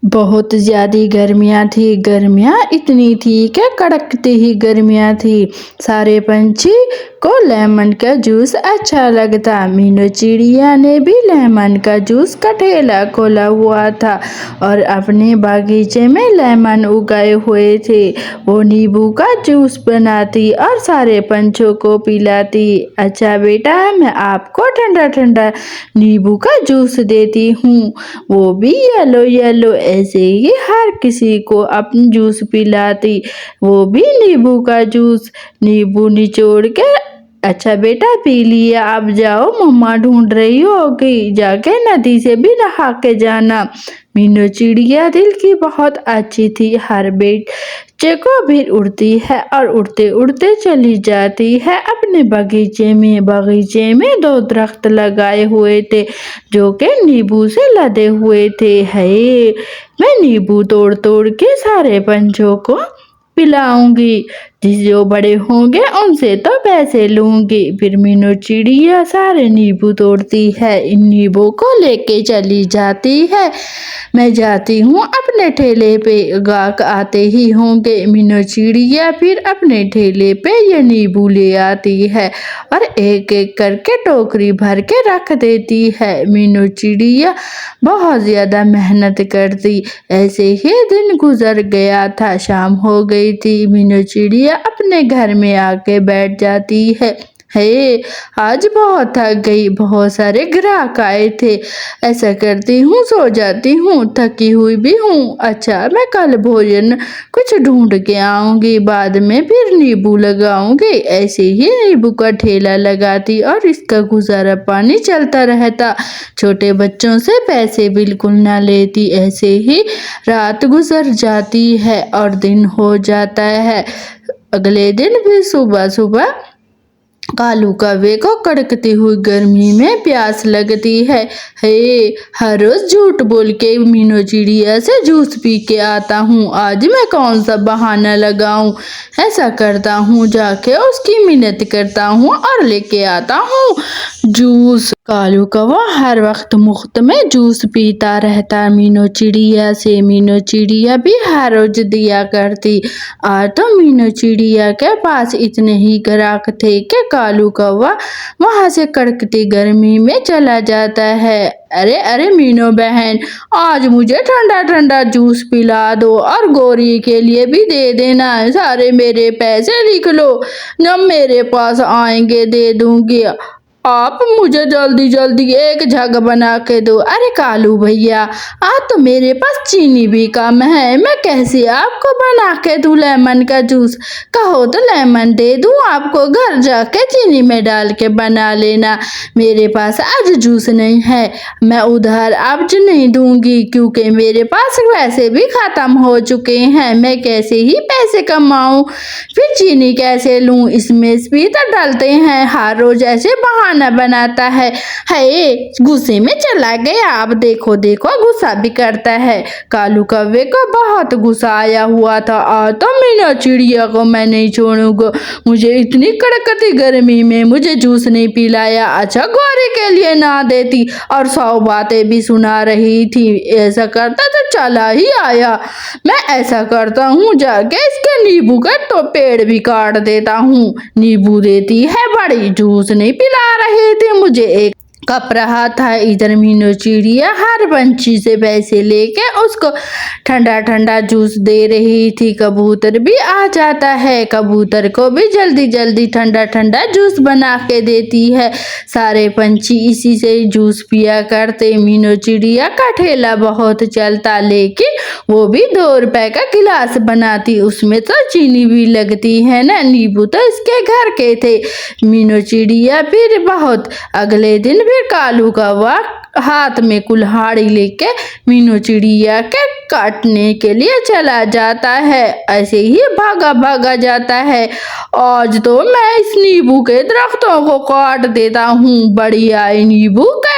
बहुत ज़्यादा गर्मियाँ थी। गर्मियाँ इतनी थी कि कड़कती ही गर्मियाँ थी। सारे पंछी को लेमन का जूस अच्छा लगता। मीनू चिड़िया ने भी लेमन का जूस का ठेला खोला हुआ था और अपने बागीचे में लेमन उगाए हुए थे। वो नींबू का जूस बनाती और सारे पंछियों को पिलाती। अच्छा बेटा, मैं आपको ठंडा ठंडा नींबू का जूस देती हूँ, वो भी येलो येलो। ऐसे ही हर किसी को अपनी जूस पिलाती, वो भी नींबू का जूस। नींबू निचोड़ के अच्छा बेटा पी लिया, अब जाओ, मम्मा ढूंढ रही होगी, जाके नदी से भी नहा के जाना। मीनू चिड़िया दिल की बहुत अच्छी थी। हर बच्चे को भी उड़ती है और उड़ते उड़ते चली जाती है अपने बगीचे में। बगीचे में 2 दरख्त लगाए हुए थे जो कि नींबू से लदे हुए थे। है, मैं नींबू तोड़ तोड़ के सारे पंछियों को पिलाऊंगी, जो बड़े होंगे उनसे तो पैसे लूंगी। फिर मीनू चिड़िया सारे नींबू तोड़ती है, इन नींबू को लेके चली जाती है। मैं जाती हूँ अपने ठेले पे, गाहक आते ही होंगे। मीनू चिड़िया फिर अपने ठेले पे ये नींबू ले आती है और एक एक करके टोकरी भर के रख देती है। मीनू चिड़िया बहुत ज़्यादा मेहनत करती। ऐसे ही दिन गुजर गया था, शाम हो गई थी। मीनू चिड़िया अपने घर में आके बैठ जाती है। आज बहुत थक गई, बहुत सारे ग्राहक आए थे। ऐसा करती हूँ, सो जाती हूँ, थकी हुई भी हूँ। अच्छा, मैं कल भोजन कुछ ढूंढ के आऊंगी, बाद में फिर नींबू लगाऊंगी। ऐसे ही नींबू का ठेला लगाती और इसका गुजारा पानी चलता रहता। छोटे बच्चों से पैसे बिल्कुल ना लेती। ऐसे ही रात गुजर जाती है और दिन हो जाता है। अगले दिन भी सुबह सुबह कालू कौवे को कड़कती हुई गर्मी में प्यास लगती है। हर रोज झूठ बोल के मीनू चिड़िया से जूस पी के आता हूँ, आज मैं कौन सा बहाना लगाऊं। ऐसा करता हूँ, जाके उसकी मिन्नत करता हूँ और लेके आता हूँ जूस। कालू कौवा हर वक्त मुफ्त में जूस पीता रहता मीनू चिड़िया से। मीनू चिड़िया भी हर रोज दिया करती। आज तो मीनू चिड़िया के पास इतने ही ग्राहक थे कि कालू कौवा वहां से कड़कती गर्मी में चला जाता है। अरे अरे मीनू बहन, आज मुझे ठंडा ठंडा जूस पिला दो और गोरी के लिए भी दे देना। सारे मेरे पैसे लिख लो, जब मेरे पास आएंगे दे दूंगी। आप मुझे जल्दी जल्दी एक जग बना के दो। अरे कालू भैया, आज तो मेरे पास चीनी भी कम है, मैं कैसे आपको बना के दूं लेमन का जूस। कहो तो लेमन दे दूं आपको, घर जाके चीनी में डाल के बना लेना। मेरे पास आज जूस नहीं है, मैं उधार आज नहीं दूंगी, क्योंकि मेरे पास वैसे भी खत्म हो चुके हैं। मैं कैसे ही पैसे कमाऊं, फिर चीनी कैसे लूं, इसमें भी तो डालते हैं। हर रोज ऐसे बहाना बनाता है। गुस्से में चला गया, आप देखो देखो गुस्सा भी करता है। कालू कौवे को बहुत गुस्सा आया हुआ था। आज तो मीनू चिड़िया को मैं नहीं छोड़ूंगा, मुझे इतनी कड़कती गर्मी में मुझे जूस नहीं पिलाया। अच्छा, गोरी के लिए ना देती और 100 बातें भी सुना रही थी। ऐसा करता तो चला ही आया। मैं ऐसा करता हूँ, जाके इसके नींबू का तो पेड़ भी काट देता हूँ। नींबू देती है बड़ी, जूस नहीं पिला रही थी मुझे। एक कप रहा था। इधर मीनू चिड़िया हर पंछी से पैसे लेके उसको ठंडा ठंडा जूस दे रही थी। कबूतर भी आ जाता है, कबूतर को भी जल्दी जल्दी ठंडा ठंडा जूस बना के देती है। सारे पंछी इसी से जूस पिया करते। मीनू चिड़िया का ठेला बहुत चलता, लेकिन वो भी 2 रुपए का गिलास बनाती, उसमें तो चीनी भी लगती है ना। नींबू तो इसके घर के थे। मीनू चिड़िया फिर बहुत अगले दिन फिर कालू कौवा हाथ में कुल्हाड़ी लेके मीनू चिड़िया के काटने के लिए चला जाता है। ऐसे ही भागा भागा जाता है। आज तो मैं इस नींबू के दरख्तों को काट देता हूँ, बड़ी आई नींबू का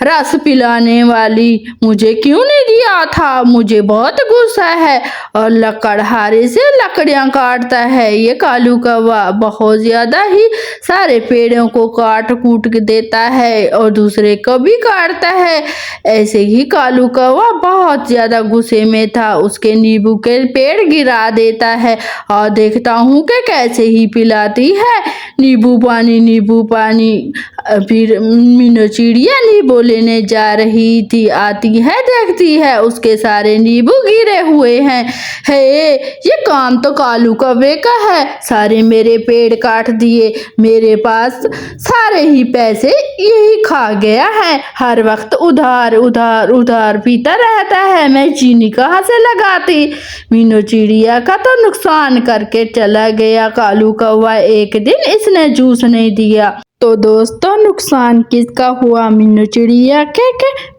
रस पिलाने वाली, मुझे क्यों नहीं दिया था, मुझे बहुत गुस्सा है और लकड़हारे से लकड़ियां काटता है। ये कालू कौवा बहुत ज्यादा ही सारे पेड़ों को काट कूट के देता है और दूसरे को भी काटता है। ऐसे ही कालू कौवा बहुत ज्यादा गुस्से में था, उसके नींबू के पेड़ गिरा देता है और देखता हूँ कि कैसे ही पिलाती है नींबू पानी नींबू पानी। फिर मीनू चिड़िया नींबू लेने जा रही थी, आती है देखती है उसके सारे नींबू गिरे हुए हैं। हे, ये काम तो कालू कौवे का है, सारे मेरे पेड़ काट दिए, मेरे पास सारे ही पैसे यही खा गया है, हर वक्त उधार उधार उधार पीता रहता है, मैं चीनी कहाँ से लगाती। मीनू चिड़िया का तो नुकसान करके चला गया कालू कौवा। एक दिन इसने जूस नहीं दिया। तो दोस्तों, नुकसान किसका हुआ, मीनू चिड़िया के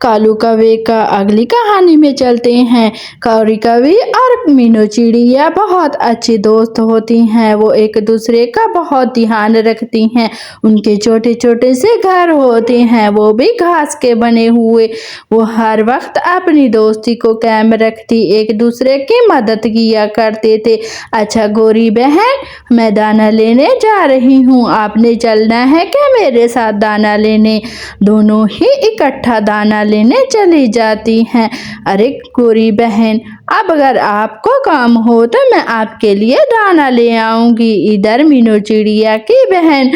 कालू कौवे का। अगली कहानी में चलते हैं। कालू कौवे और मीनू चिड़िया बहुत अच्छी दोस्त होती हैं, वो एक दूसरे का बहुत ध्यान रखती हैं। उनके छोटे छोटे से घर होते हैं, वो भी घास के बने हुए। वो हर वक्त अपनी दोस्ती को कायम रखती, एक दूसरे की मदद किया करते थे। अच्छा गोरी बहन, मैं दाना लेने जा रही हूँ, आपने चलना है क्या मेरे साथ दाना लेने। दोनों ही इकट्ठा दाना लेने चली जाती हैं। अरे गोरी बहन, अब अगर आपको काम हो तो मैं आपके लिए दाना ले आऊंगी। इधर मीनू चिड़िया की बहन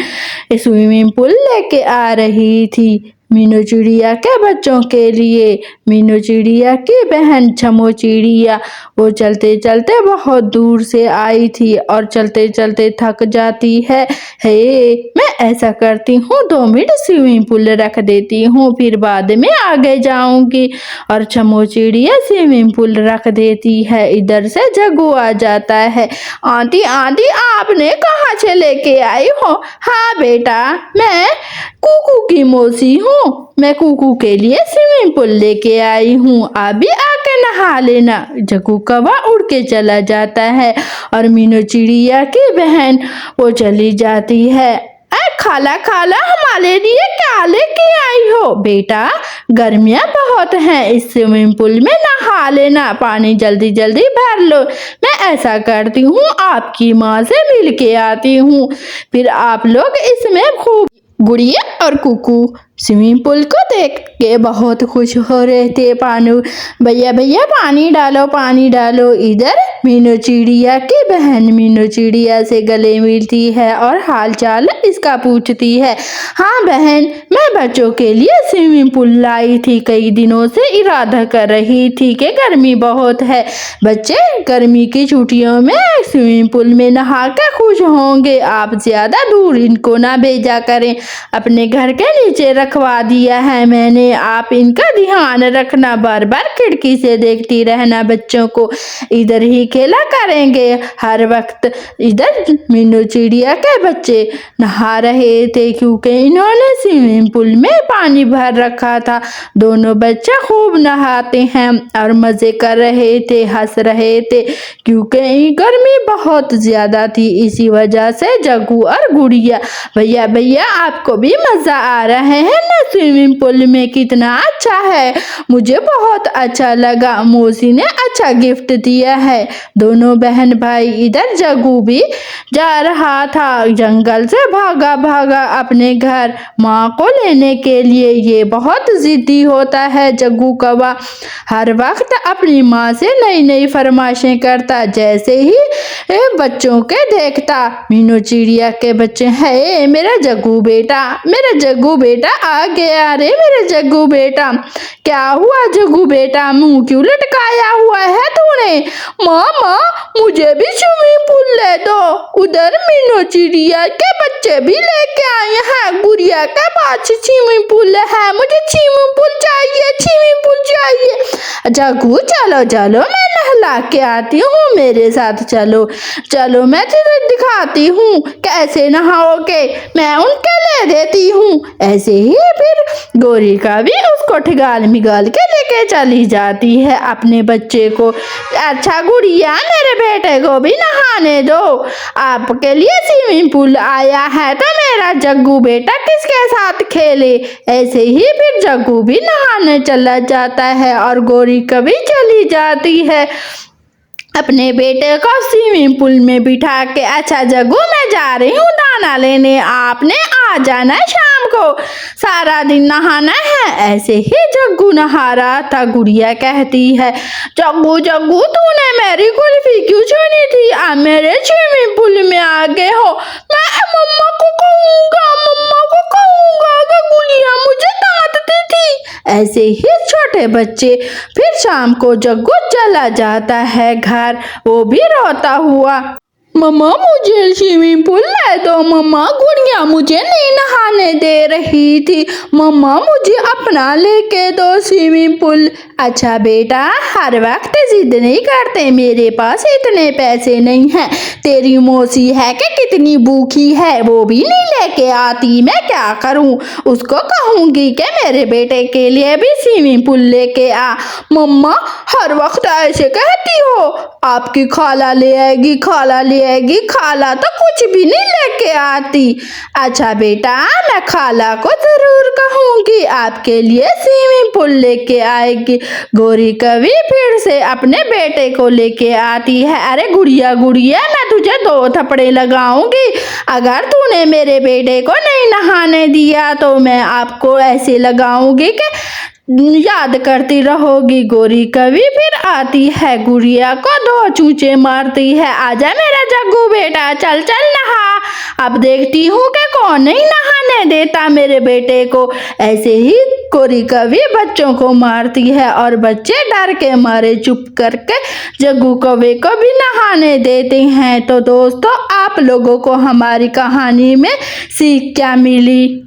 स्विमिंग पूल लेके आ रही थी मीनू चिड़िया के बच्चों के लिए। मीनू चिड़िया की बहन छमो चिड़िया वो चलते चलते बहुत दूर से आई थी और चलते चलते थक जाती है। हे, मैं ऐसा करती हूँ, 2 मिनट स्विमिंग पूल रख देती हूँ, फिर बाद में आगे जाऊंगी। और छमो चिड़िया स्विमिंग पूल रख देती है। इधर से जग्गू आ जाता है। आंटी आंटी, आपने कहाँ से लेके आई हो। हाँ बेटा, मैं कुकू की मौसी हूँ, मैं कुकू के लिए स्विमिंग पूल लेके आई हूँ, आप भी आके नहा लेना। जग्गू कौवा उड़ के चला जाता है और मीनू चिड़िया की बहन वो चली जाती है। खाला खाला, हमारे लिए क्या लेके आई हो। बेटा, गर्मियाँ बहुत हैं, इस स्विमिंग पूल में नहा लेना, पानी जल्दी जल्दी भर लो। मैं ऐसा करती हूँ, आपकी माँ से मिल के आती हूँ, फिर आप लोग इसमें खूब। गुड़िया और कुकू स्विमिंग पूल को देख के बहुत खुश हो रहे थे। पानी भैया भैया पानी डालो पानी डालो। इधर मीनू चिड़िया की बहन मीनू चिड़िया से गले मिलती है और हाल चाल इसका पूछती है। हाँ बहन, मैं बच्चों के लिए स्विमिंग पूल लाई थी, कई दिनों से इरादा कर रही थी कि गर्मी बहुत है, बच्चे गर्मी की छुट्टियों में स्विमिंग पूल में नहा कर खुश होंगे। आप ज्यादा दूर इनको ना भेजा करें, अपने घर के नीचे रखवा दिया है मैंने, आप इनका ध्यान रखना, बार बार खिड़की से देखती रहना बच्चों को, इधर ही खेला करेंगे हर वक्त। इधर मीनू चिड़िया के बच्चे नहा रहे थे क्योंकि इन्होंने स्विमिंग पूल में पानी भर रखा था। दोनों बच्चे खूब नहाते हैं और मजे कर रहे थे, हंस रहे थे क्योंकि गर्मी बहुत ज्यादा थी। इसी वजह से जग्गू और गुड़िया, भैया भैया आपको भी मजा आ रहा है ना स्विमिंग पूल में, कितना अच्छा है, मुझे बहुत अच्छा लगा, मौसी ने अच्छा गिफ्ट दिया है। दोनों बहन भाई, इधर जग्गू भी जा रहा था, जंगल से भागा भागा अपने घर माँ को लेने के लिए। ये बहुत जिद्दी होता है जग्गू कौवा, हर वक्त अपनी माँ से नई नई फरमाइशें करता। जैसे ही बच्चों के देखता, मीनू चिड़िया के बच्चे, है मेरा जग्गू बेटा, मेरा जग्गू बेटा आ गया, रे मेरे जग्गू बेटा। क्या हुआ जग्गू बेटा, मुंह क्यों लटकाया हुआ है तूने। माँ माँ, मुझे भी स्विमिंग पूल ले दो। उधर मीनू चिड़िया के बच्चे भी लेके आए हैं, गुड़िया के पास स्विमिंग पूल है, मुझे स्विमिंग पूल चाहिए, स्विमिंग पूल चाहिए। जग्गू चलो चलो, मैं नहला के आती हूँ, मेरे साथ चलो चलो, मैं तुझे दिखाती हूँ कैसे नहाओगे, मैं उनके ले देती हूँ। ऐसे ही फिर गोरी कवि उसको ठिगाल मिगाल के लेके चली जाती है अपने बच्चे को। अच्छा गुड़िया, मेरे बेटे को भी नहाने दो, आपके लिए स्विमिंग पूल आया है तो मेरा जग्गू बेटा किसके साथ खेले। ऐसे ही फिर जग्गू भी नहाने चला जाता है और गोरी कवि चली जाती है अपने बेटे को स्विमिंग पूल में बिठा के। अच्छा जग्गू, मैं जा रही हूँ दाना लेने, आपने आ जाना शाम को, सारा दिन नहाना है। ऐसे ही जग्गू नहा रहा था। गुड़िया कहती है, जग्गू जग्गू, तूने मेरी कुल्फी क्यों छीनी थी? आप मेरे स्विमिंग पूल में आ गए हो। मैं मम्मा को कहूँगा कि गुड़िया मुझे डांटती थी। ऐसे ही छोटे बच्चे। फिर शाम को जग्गू चला जाता है घर, वो भी रोता हुआ। मम्मा मुझे स्विमिंग पूल ले दो, मम्मा गुड़िया मुझे नहीं नहाने दे रही थी, मम्मा मुझे अपना लेके दो स्विमिंग पूल। अच्छा बेटा, हर वक्त जिद नहीं करते, मेरे पास इतने पैसे नहीं हैं। तेरी मौसी है कि कितनी भूखी है, वो भी नहीं लेके आती, मैं क्या करूं? उसको कहूंगी कि मेरे बेटे के लिए भी स्विमिंग पूल लेके आ। मम्मा हर वक्त ऐसे कहती हो, आपकी खाला ले आएगी, खाला ले आएगी, खाला तो कुछ भी नहीं लेके आती। अच्छा बेटा, मैं खाला को जरूर कहूंगी, आपके लिए स्विमिंग पूल लेके आएगी। गोरी कवि फिर से अपने बेटे को लेके आती है। अरे गुड़िया गुड़िया, मैं तुझे 2 थप्पड़े लगाऊंगी अगर तूने मेरे बेटे को नहीं नहाने दिया तो मैं आपको ऐसे लगाऊंगी कि याद करती रहोगी। गोरी कवि फिर आती है, गुड़िया को 2 चूचे मारती है। आजा मेरा जग्गू बेटा, चल चल नहा। अब देखती हूँ कि कौन नहीं नहाने देता मेरे बेटे को। ऐसे ही गोरी कवि बच्चों को मारती है और बच्चे डर के मारे चुप करके जग्गू कवि को भी नहाने देते हैं। तो दोस्तों, आप लोगों को हमारी कहानी में सीख क्या मिली?